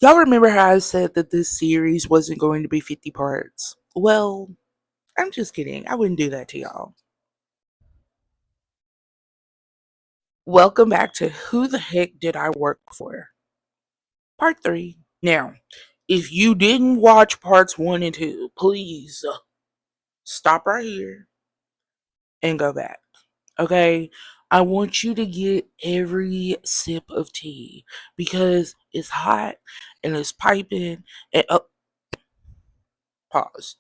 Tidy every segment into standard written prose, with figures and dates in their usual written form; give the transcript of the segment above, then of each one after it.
Y'all remember how I said that this series wasn't going to be 50 parts? Well, I'm just kidding. I wouldn't do that to y'all. Welcome back to Who the Heck Did I Work For? Part 3. Now, if you didn't watch parts 1 and 2, please stop right here and go back. Okay? I want you to get every sip of tea because it's hot and it's piping and pause.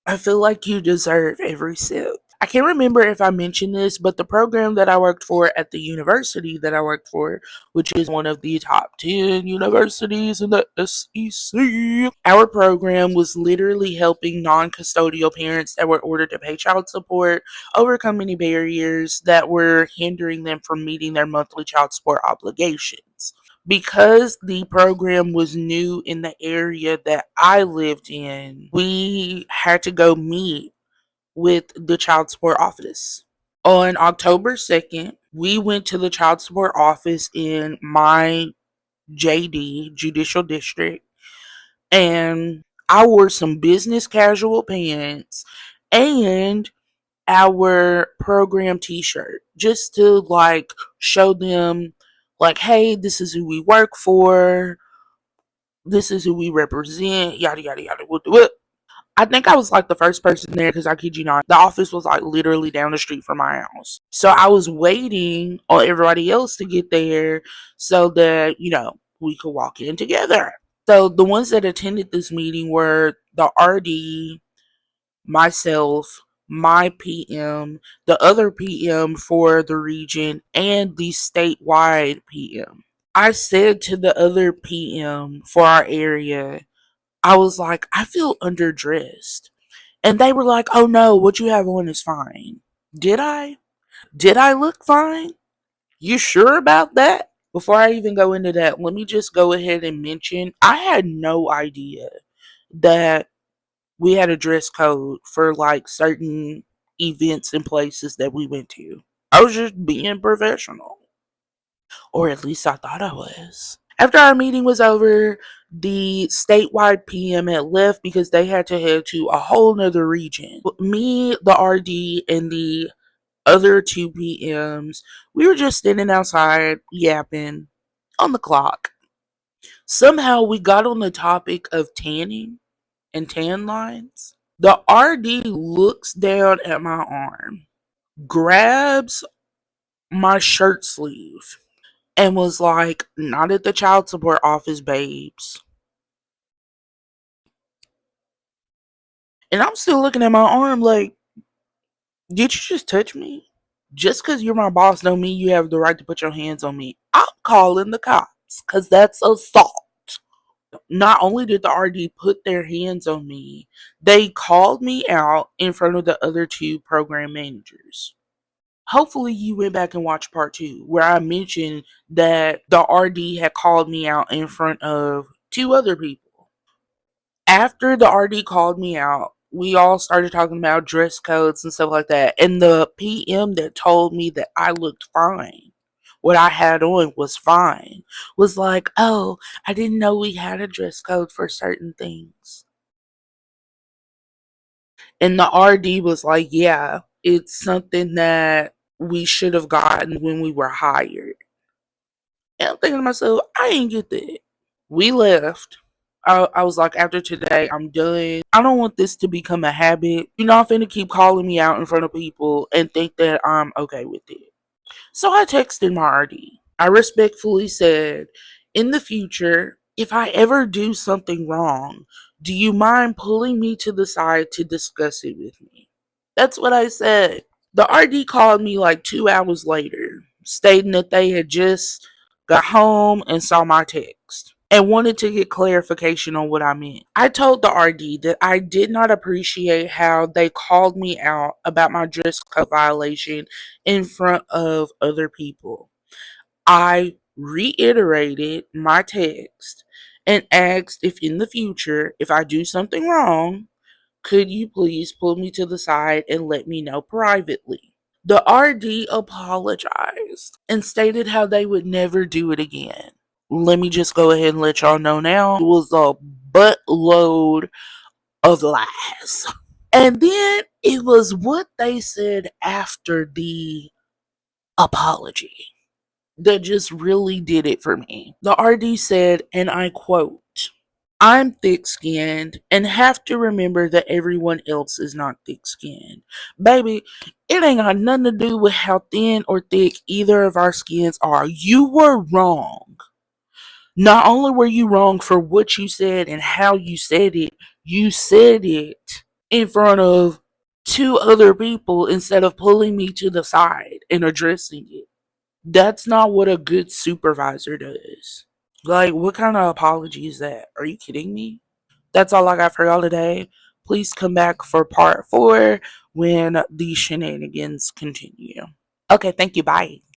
I feel like you deserve every sip. I can't remember if I mentioned this, but the program that I worked for at the university that I worked for, which is one of the top 10 universities in the SEC, our program was literally helping non custodial parents that were ordered to pay child support overcome any barriers that were hindering them from meeting their monthly child support obligations. Because the program was new in the area that I lived in, we had to go meet with the child support office. On October 2nd, we went to the child support office in my JD, Judicial District, and I wore some business casual pants and our program t-shirt just to like show them like, hey, this is who we work for, this is who we represent, yada yada yada. What. I think I was like the first person there because I kid you not, the office was like literally down the street from my house. So I was waiting on everybody else to get there so that, we could walk in together. So the ones that attended this meeting were the RD, myself, my PM, the other PM for the region, and the statewide PM. I said to the other PM for our area, I was like, I feel underdressed. And they were like, oh no, what you have on is fine. Did I? Did I look fine? You sure about that? Before I even go into that, let me just go ahead and mention I had no idea that we had a dress code for like certain events and places that we went to. I was just being professional. Or at least I thought I was. After our meeting was over, the statewide PM had left because they had to head to a whole nother region. Me, the RD, and the other two PMs, we were just standing outside yapping on the clock. Somehow we got on the topic of tanning and tan lines. The RD looks down at my arm, grabs my shirt sleeve, and was like, not at the child support office, babes. And I'm still looking at my arm like, did you just touch me? Just because you're my boss don't mean you have the right to put your hands on me. I'm calling the cops because that's assault. Not only did the RD put their hands on me, they called me out in front of the other two program managers. Hopefully, you went back and watched part 2, where I mentioned that the RD had called me out in front of two other people. After the RD called me out, we all started talking about dress codes and stuff like that. And the PM that told me that I looked fine, what I had on was fine, was like, oh, I didn't know we had a dress code for certain things. And the RD was like, yeah, it's something that we should have gotten when we were hired. And I'm thinking to myself, I ain't get that. We left. I was like, after today, I'm done. I don't want this to become a habit. You're not finna keep calling me out in front of people and think that I'm okay with it. So I texted my RD. I respectfully said, in the future, if I ever do something wrong, do you mind pulling me to the side to discuss it with me? That's what I said. The RD called me like 2 hours later, stating that they had just got home and saw my text and wanted to get clarification on what I meant. I told the RD that I did not appreciate how they called me out about my dress code violation in front of other people. I reiterated my text and asked if in the future, if I do something wrong, could you please pull me to the side and let me know privately? The RD apologized and stated how they would never do it again. Let me just go ahead and let y'all know now. It was a buttload of lies. And then it was what they said after the apology that just really did it for me. The RD said, and I quote, I'm thick skinned and have to remember that everyone else is not thick skinned. Baby, it ain't got nothing to do with how thin or thick either of our skins are. You were wrong. Not only were you wrong for what you said and how you said it in front of two other people instead of pulling me to the side and addressing it. That's not what a good supervisor does. Like, what kind of apology is that? Are you kidding me? That's all I got for y'all today. Please come back for part 4 when the shenanigans continue. Okay, thank you. Bye.